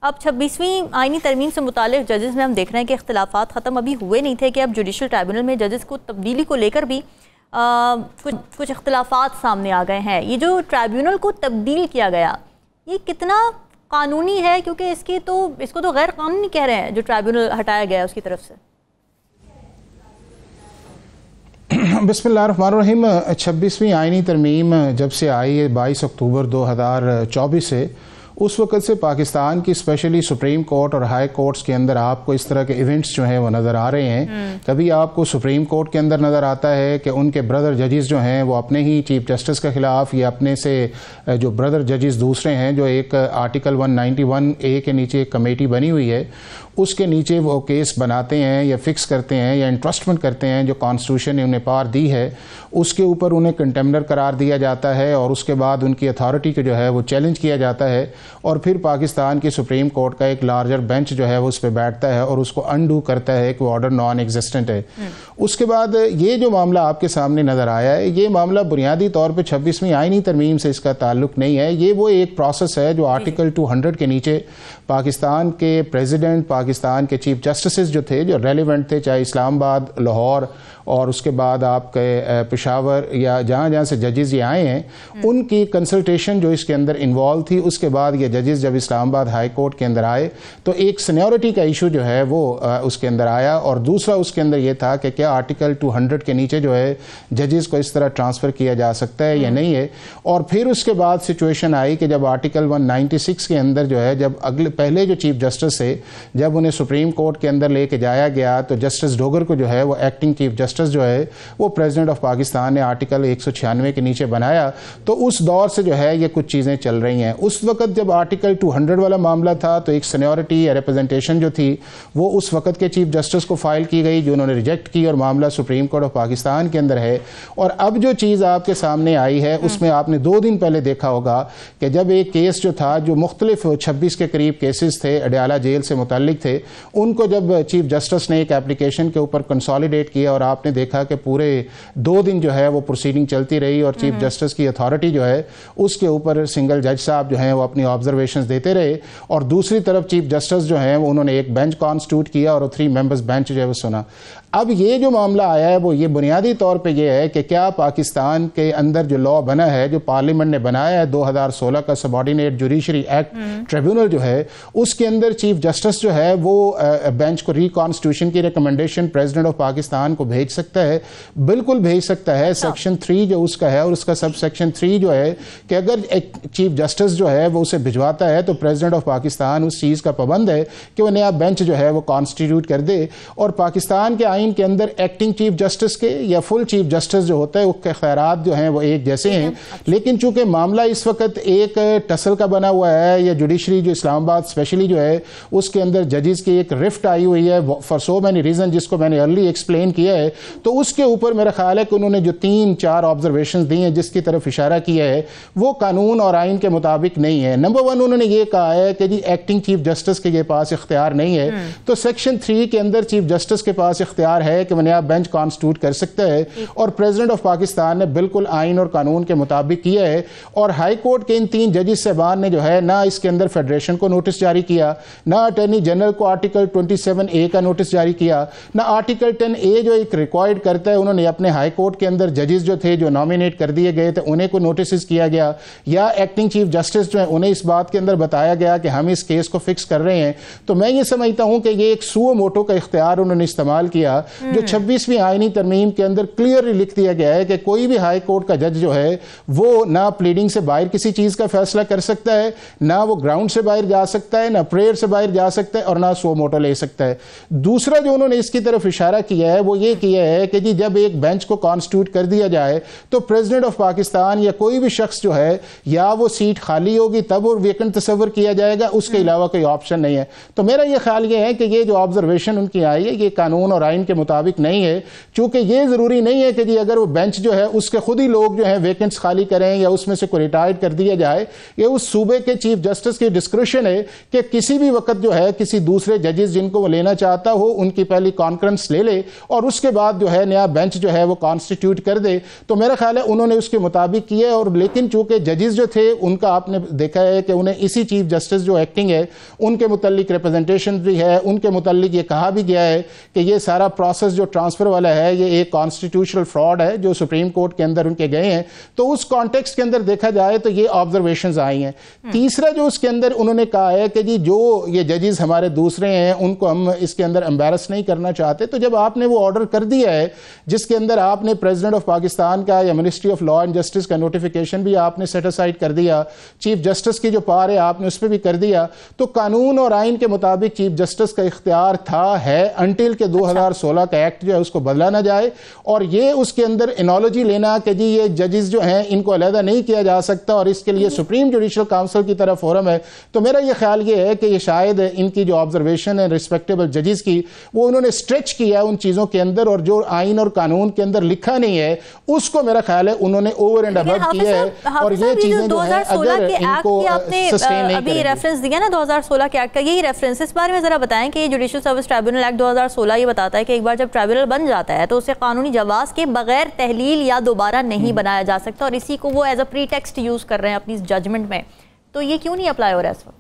اب 26ویں آئینی ترمیم سے متعلق ججز میں ہم دیکھ رہے ہیں کہ اختلافات ختم ابھی ہوئے نہیں تھے کہ اب جوڈیشل ٹرائبونل میں ججز کو تبدیلی کو لے کر بھی کچھ اختلافات سامنے آ گئے ہیں. یہ جو ٹرائبونل کو تبدیل کیا گیا یہ کتنا قانونی ہے؟ کیونکہ اس کو تو غیر قانونی کہہ رہے ہیں جو ٹرائبونل ہٹایا گیا ہے اس کی طرف سے. بسم اللہ الرحمن الرحیم. 26ویں آئینی ترمیم جب سے آئی ہے 22 اکتوبر 2024 سے، اس وقت سے پاکستان کی اسپیشلی سپریم کورٹ اور ہائی کورٹس کے اندر آپ کو اس طرح کے ایونٹس جو ہیں وہ نظر آ رہے ہیں. کبھی آپ کو سپریم کورٹ کے اندر نظر آتا ہے کہ ان کے بردر ججز جو ہیں وہ اپنے ہی چیف جسٹس کے خلاف یا اپنے سے جو بردر ججز دوسرے ہیں، جو ایک آرٹیکل 191A کے نیچے ایک کمیٹی بنی ہوئی ہے اس کے نیچے وہ کیس بناتے ہیں یا فکس کرتے ہیں یا انٹرسٹمنٹ کرتے ہیں جو کانسٹیٹیوشن نے انہیں پاور دی ہے، اس کے اوپر انہیں کنٹمنر قرار دیا جاتا ہے اور اس کے بعد ان کی اتھارٹی کو جو ہے وہ چیلنج کیا جاتا ہے اور پھر پاکستان کی سپریم کورٹ کا ایک لارجر بینچ جو ہے وہ اس پہ بیٹھتا ہے اور اس کو انڈو کرتا ہے کہ وہ آرڈر نان ایگزسٹنٹ ہے. اس کے بعد یہ جو معاملہ آپ کے سامنے نظر آیا ہے، یہ معاملہ بنیادی طور پہ 26ویں آئینی ترمیم سے اس کا تعلق نہیں ہے. یہ وہ ایک پروسیس ہے جو آرٹیکل 200 کے نیچے پاکستان کے پریزیڈنٹ، پاکستان کے چیف جسٹسز جو تھے، جو ریلیونٹ تھے، چاہے اسلام آباد، لاہور اور اس کے بعد آپ کے پشاور یا جہاں جہاں سے ججز یہ آئے ہیں، ان کی کنسلٹیشن جو اس کے اندر انوالو تھی. اس کے بعد یہ ججز جب اسلام آباد ہائی کورٹ کے اندر آئے تو ایک سینیورٹی کا ایشو جو ہے وہ اس کے اندر آیا، اور دوسرا اس کے اندر یہ تھا کہ کیا آرٹیکل 200 کے نیچے جو ہے ججز کو اس طرح ٹرانسفر کیا جا سکتا ہے یا نہیں ہے. اور پھر اس کے بعد سچویشن آئی کہ جب آرٹیکل 196 کے اندر جو ہے، جب پہلے جو چیف جسٹس تھے جب انہیں سپریم کورٹ کے اندر لے کے جایا گیا تو جسٹس ڈوگر کو جو ہے وہ ایکٹنگ چیف جسٹس جو ہے وہ پریزیڈنٹ آف پاکستان نے آرٹیکل 196 کے نیچے بنایا. تو اس دور سے جو ہے یہ کچھ چیزیں چل رہی ہیں. اس وقت جب آرٹیکل 200 والا معاملہ تھا تو ایک سینیورٹی یا ریپرزنٹیشن جو تھی وہ اس وقت کے چیف جسٹس کو فائل کی گئی، جو انہوں نے ریجیکٹ کی اور معاملہ سپریم کورٹ آف پاکستان کے اندر ہے. اور اب جو چیز آپ کے سامنے آئی ہے اس میں آپ نے 2 دن پہلے دیکھا ہوگا کہ جب ایک کیس جو تھا، جو مختلف 26 کے قریب کیسز تھے اڈیالہ جیل سے متعلق تھے، ان کو جب چیف جسٹس نے ایک اپلیکیشن کے اوپر کنسالیڈیٹ کیا اور آپ نے دیکھا کہ پورے 2 دن جو ہے وہ پروسیڈنگ چلتی رہی اور چیف جسٹس کی اتھارٹی جو ہے اس کے اوپر سنگل جج صاحب جو ہیں وہ اپنی آبزرویشنز دیتے رہے، اور دوسری طرف چیف جسٹس جو ہیں وہ انہوں نے ایک بینچ کانسٹیٹیوٹ کیا اور 3 ممبرز بینچ جو ہے وہ سنا. اب یہ جو معاملہ آیا ہے وہ یہ بنیادی طور پہ یہ ہے کہ کیا پاکستان کے اندر جو لا بنا ہے، جو پارلیمنٹ نے بنایا ہے 2016 کا سبارڈینیٹ جوڈیشری ایکٹ ٹریبیونل جو ہے، اس کے اندر چیف جسٹس جو ہے وہ بینچ کو ریکانسٹیٹیوشن کی ریکمنڈیشن پریزیڈنٹ آف پاکستان کو بھیج سکتا ہے. بالکل بھیج سکتا ہے. سیکشن 3 جو اس کا ہے اور اس کا سب سیکشن 3 جو ہے کہ اگر ایک چیف جسٹس جو ہے وہ اسے بھجواتا ہے تو پریزیڈنٹ آف پاکستان اس چیز کا پابند ہے کہ وہ نیا بینچ جو ہے وہ کانسٹیٹیوٹ کر دے. اور پاکستان کے آئین کے اندر ایکٹنگ چیف جسٹس کے یا فل چیف جسٹس جو ہوتا ہے اس کے اختیارات جو ہیں وہ ایک جیسے ہیں. لیکن چونکہ معاملہ اس وقت ایک ٹسل کا بنا ہوا ہے، یا جوڈیشری جو اسلام آباد اسپیشلی جو ہے اس کے اندر ججز کی ایک رفٹ آئی ہوئی ہے فار سو مینی ریزن، جس کو میں نے ارلی ایکسپلین کیا ہے، تو اس کے اوپر میرا خیال ہے کہ انہوں نے جو 3-4 آبزرویشنز دی ہیں جس کی طرف اشارہ کیا ہے وہ قانون اور آئین کے مطابق نہیں ہے. نمبر 1 انہوں نے یہ کہا ہے کہ جی ایکٹنگ چیف جسٹس کے یہ پاس اختیار نہیں ہے، تو سیکشن 3 کے اندر چیف جسٹس کے پاس اختیار ہے کہ وہ نیا بینچ کانسٹیٹیوٹ کر سکتا ہے، اور پریزیڈنٹ آف پاکستان نے بالکل آئین اور قانون کے مطابق کیا ہے. اور ہائی کورٹ کے ان 3 ججز صاحبان نے جو ہے نہ اس کے اندر فیڈریشن کو نوٹس جاری کیا، نہ اٹارنی جنرل کو آرٹیکل 27A کا نوٹس جاری کیا، نہ آرٹیکل 10A جو ایک ریکوائرڈ کرتا ہے انہوں نے اپنے ہائی کورٹ کے اندر ججز جو تھے جو نامینیٹ کر دیے گئے تھے انہیں کو نوٹسز کیا گیا، یا ایکٹنگ چیف جسٹس جو ہیں انہیں اس بات کے اندر بتایا گیا کہ ہم اس کیس کو فکس کر رہے ہیں. تو میں یہ سمجھتا ہوں کہ یہ ایک سو موٹو کا اختیار انہوں نے استعمال کیا، جو 26ویں آئینی ترمیم کے اندر کلیئرلی لکھ دیا گیا ہے کہ کوئی بھی ہائی کورٹ کا جج جو ہے وہ نہ پلیڈنگ سے باہر کسی چیز کا فیصلہ کر سکتا ہے، نہ وہ گراؤنڈ سے باہر جا سکتا ہے، نہ پریئر سے باہر جا سکتا ہے، اور نہ سو موٹو لے سکتا ہے. دوسرا جو انہوں نے اس کی طرف اشارہ کیا ہے وہ یہ کیا ہے کہ جی جب ایک بینچ کو کانسٹیٹیوٹ کر دیا جائے تو پریزیڈنٹ آف پاکستان یا کوئی بھی شخص جو ہے یا وہ سیٹ خالی ہوگی تب وہ ویکنٹ تصور کیا جائے گا، اس کے علاوہ کوئی آپشن نہیں ہے. تو میرا یہ خیال یہ ہے کہ یہ جو آبزرویشن ان کی آئی ہے یہ قانون اور آئین کے مطابق نہیں ہے، چونکہ یہ ضروری نہیں ہے کہ جی اگر وہ بینچ جو ہے اس کے خود ہی لوگ جو ہیں ویکنٹس خالی کریں یا اس میں سے کوئی ریٹائرڈ کر دیا جائے. یہ اس صوبے کے چیف جسٹس کی ڈسکریشن ہے کہ کسی بھی وقت جو ہے کسی دوسرے ججز جن کو وہ لینا چاہتا ہو ان کی پہلی کانفرنس لے لے اور اس کے بعد جو ہے نیا بینچ جو ہے وہ کانسٹیٹیوٹ کر دے. تو میرا خیال ہے انہوں نے اس کے مطابق کیا. اور لیکن چونکہ ججز جو تھے ان کا آپ نے دیکھا ہے کہ انہیں اسی چیف جسٹس جو ایکٹنگ ہے ان کے متعلق ریپرزنٹیشن بھی ہے, ان کے متعلق یہ کہا بھی گیا ہے کہ یہ سارا پروسیس جو ٹرانسفر والا ہے یہ ایک کانسٹیٹیوشنل فراڈ ہے جو سپریم کورٹ کے اندر ان کے گئے ہیں. تو اس کانٹیکسٹ کے اندر دیکھا جائے تو یہ آبزرویشنز آئی ہیں. تیسرا جو اس کے اندر انہوں نے کہا ہے کہ جی جو یہ ججز ہمارے دوسرے ہیں ان کو ہم اس کے اندر امبیرس نہیں کرنا چاہتے. تو جب آپ نے وہ آرڈر کر دیا ہے جس کے اندر آپ نے پریزیڈنٹ آف پاکستان کا یا ministry of law and justice کا نوٹیفیکیشن بھی آپ نے سیٹ اسائڈ کر دیا, چیف جسٹس کی جو پار ہے آپ نے اس پہ بھی کر دیا, تو قانون اور آئین کے مطابق چیف جسٹس کا اختیار تھا ہے انٹل کہ 2016 کا ایکٹ جو ہے اس کو بدلا نہ جائے. اور یہ اس کے اندر انالوجی لینا کہ جی یہ ججز جو ہیں ان کو علیحدہ نہیں کیا جا سکتا اور اس کے لیے سپریم جوڈیشل کاؤنسل کی طرف فورم ہے. تو میرا یہ خیال یہ ہے کہ یہ شاید ان کی جو آبزرویشن ہے ریسپیکٹیبل ججز کی وہ انہوں نے اسٹریچ کیا ان چیزوں کے اندر, اور جو آئین اور قانون کے اندر لکھا نہیں ہے اس کو میرا خیال ہے انہوں نے اوور اینڈ ابو کیا ہے. اور یہ چیزیں جو ہیں اگر ان کو سسٹین نہیں ابھی ریفرنس دیا نا 2016 کے ایکٹ کا, یہی ریفرنس اس بارے میں ذرا بتائیں کہ جوڈیشل سروس ٹرائبیونل ایکٹ 2016 یہ بتاتا ہے کہ ایک بار جب ٹرائبیونل بن جاتا ہے تو اسے قانونی جواز کے بغیر تحلیل یا دوبارہ نہیں بنایا جا سکتا, اور اسی کو وہ as a pretext use کر رہے ہیں اپنی ججمنٹ میں. تو یہ کیوں نہیں اپلائی ہو رہا ہے اس وقت؟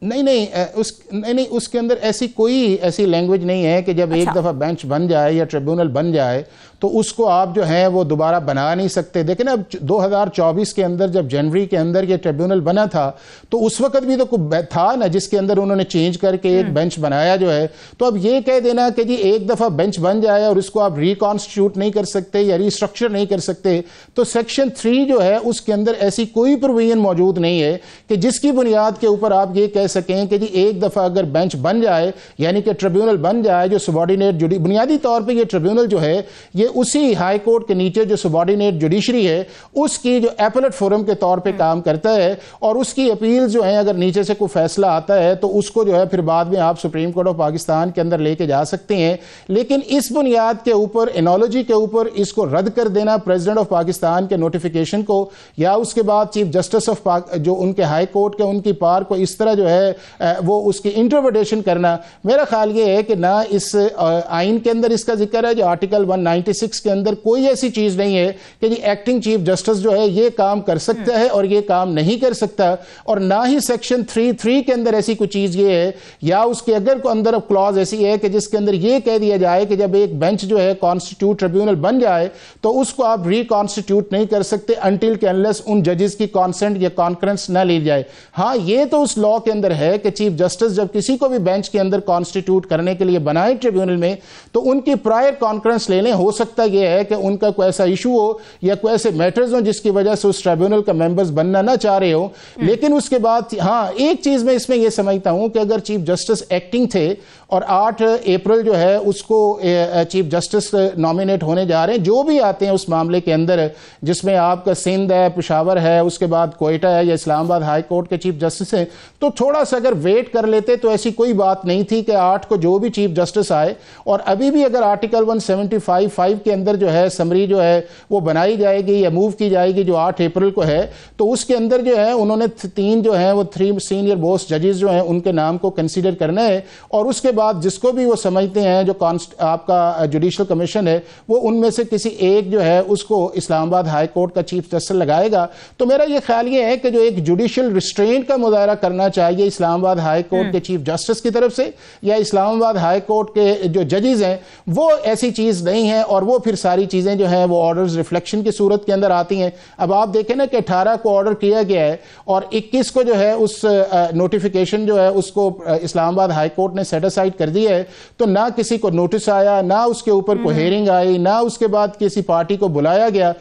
نہیں, اس کے اندر ایسی لینگویج نہیں ہے کہ جب ایک دفعہ بینچ بن جائے یا ٹریبیونل بن جائے تو اس کو آپ جو ہیں وہ دوبارہ بنا نہیں سکتے. دیکھیں نا اب 2024 کے اندر جب جنوری کے اندر یہ ٹریبیونل بنا تھا تو اس وقت بھی تو تھا نا جس کے اندر انہوں نے چینج کر کے ایک بینچ بنایا جو ہے. تو اب یہ کہہ دینا کہ جی ایک دفعہ بینچ بن جائے اور اس کو آپ ریکانسٹیٹیوٹ نہیں کر سکتے یا ریسٹرکچر نہیں کر سکتے, تو سیکشن 3 جو ہے اس کے اندر ایسی کوئی پروویژن موجود نہیں ہے کہ جس کی بنیاد کے اوپر آپ یہ کہہ سکیں کہ جی ایک دفعہ اگر بینچ بن جائے یعنی کہ ٹریبیونل بن جائے جو سبارڈینیٹ بنیادی طور پہ یہ ٹریبیونل جو ہے یہ اسی ہائی کورٹ کے نیچے جو سبارڈینیٹ جوڈیشری ہے اس کی جو ایپلیٹ فورم کے طور پہ کام کرتا ہے, اور اس کی اپیل جو ہیں اگر نیچے سے کوئی فیصلہ آتا ہے تو اس کو جو ہے پھر بعد میں آپ سپریم کورٹ آف پاکستان کے اندر لے کے جا سکتے ہیں. لیکن اس بنیاد کے اوپر انالوجی کے اوپر اس کو رد کر دینا پریزیڈنٹ آف پاکستان کے نوٹیفیکیشن کو یا اس کے بعد چیف جسٹس آف جو ان کے ہائی کورٹ کے ان کی پار کو اس طرح جو ہے وہ اس کی انٹرپریٹیشن کرنا, میرا خیال یہ ہے کہ نہ اس آئین کے اندر اس کا ذکر ہے جو آرٹیکل 196 کے اندر کوئی ایسی چیز نہیں ہے کہ جی ایکٹنگ چیف جسٹس جو ہے یہ کام کر سکتا ہے اور یہ کام نہیں کر سکتا, اور نہ ہی سیکشن 3 کے اندر ایسی کوئی چیز یہ ہے یا اس کے اگر کو اندر کلوز ایسی ہے کہ جس کے اندر یہ کہہ دیا جائے کہ جب ایک بینچ جو ہے کانسٹیٹیوٹ ٹریبیونل بن جائے تو اس کو آپ ریکانسٹیٹیوٹ نہیں کر سکتے انٹل کہ انلیس ان ججز کی کانسنٹ یا کانکرنس نہ لی جائے. ہاں یہ تو اس لا کے اندر ہے کہ چیف جسٹس جب کسی کو بھی بینچ کے اندر کانسٹیٹیوٹ کرنے کے لیے بنائے ٹریبیونل میں تو ان کی پرائر کانکرنس لے لیں. ہو سکتا یہ ہے کہ ان کا کوئی ایسا ایشو ہو یا کوئی ایسے میٹرز ہوں جس کی وجہ سے اس ٹریبیونل کا ممبرز بننا نہ چاہ رہے ہو. لیکن اس کے بعد ہاں ایک چیز میں اس میں یہ سمجھتا ہوں کہ اگر چیف جسٹس ایکٹنگ تھے اور 8 اپریل جو ہے اس کو چیف جسٹس نامینیٹ ہونے جا رہے ہیں جو بھی آتے ہیں اس معاملے کے اندر جس میں آپ کا سندھ ہے, پشاور ہے, اس کے بعد کوئٹہ ہے یا اسلام آباد ہائی کورٹ کے چیف جسٹس ہیں, تو تھوڑا سا اگر ویٹ کر لیتے تو ایسی کوئی بات نہیں تھی کہ 8 کو جو بھی چیف جسٹس آئے. اور ابھی بھی اگر آرٹیکل 175(5) کے اندر جو ہے سمری جو ہے وہ بنائی جائے گی یا موو کی جائے گی جو 8 اپریل کو ہے, تو اس کے اندر جو ہے انہوں نے 3 جو ہیں وہ 3 سینئر موسٹ ججز جو ہیں ان کے نام کو کنسیڈر کرنا ہے, اور اس کے بعد جس کو بھی وہ سمجھتے ہیں جو آپ کا جوڈیشل کمیشن ہے وہ ان میں سے کسی ایک جو ہے اس کو اسلام آباد ہائی کورٹ کا چیف جسٹس لگائے گا. تو میرا یہ خیال یہ ہے کہ جو ایک جوڈیشل ریسٹرینٹ کا مظاہرہ کرنا چاہیے اسلام آباد ہائی کورٹ کے چیف جسٹس کی طرف سے یا اسلام آباد ہائی کورٹ کے جو ججز ہیں وہ ایسی چیز نہیں ہے, اور وہ پھر ساری چیزیں جو ہیں وہ آرڈرز ریفلیکشن کی صورت کے اندر آتی ہیں. اب آپ دیکھیں نا کہ 18 کو آرڈر کیا گیا ہے اور 21 کو جو ہے اس نوٹیفیکیشن جو ہے اس کو اسلام آباد ہائی کورٹ نے سیٹ اسائڈ کر دیا ہے, تو نہ کسی کو نوٹس آیا, نہ اس کے اوپر کوئی ہیئرنگ آئی, نہ اس کے بعد کسی پارٹی کو بلایا گیا.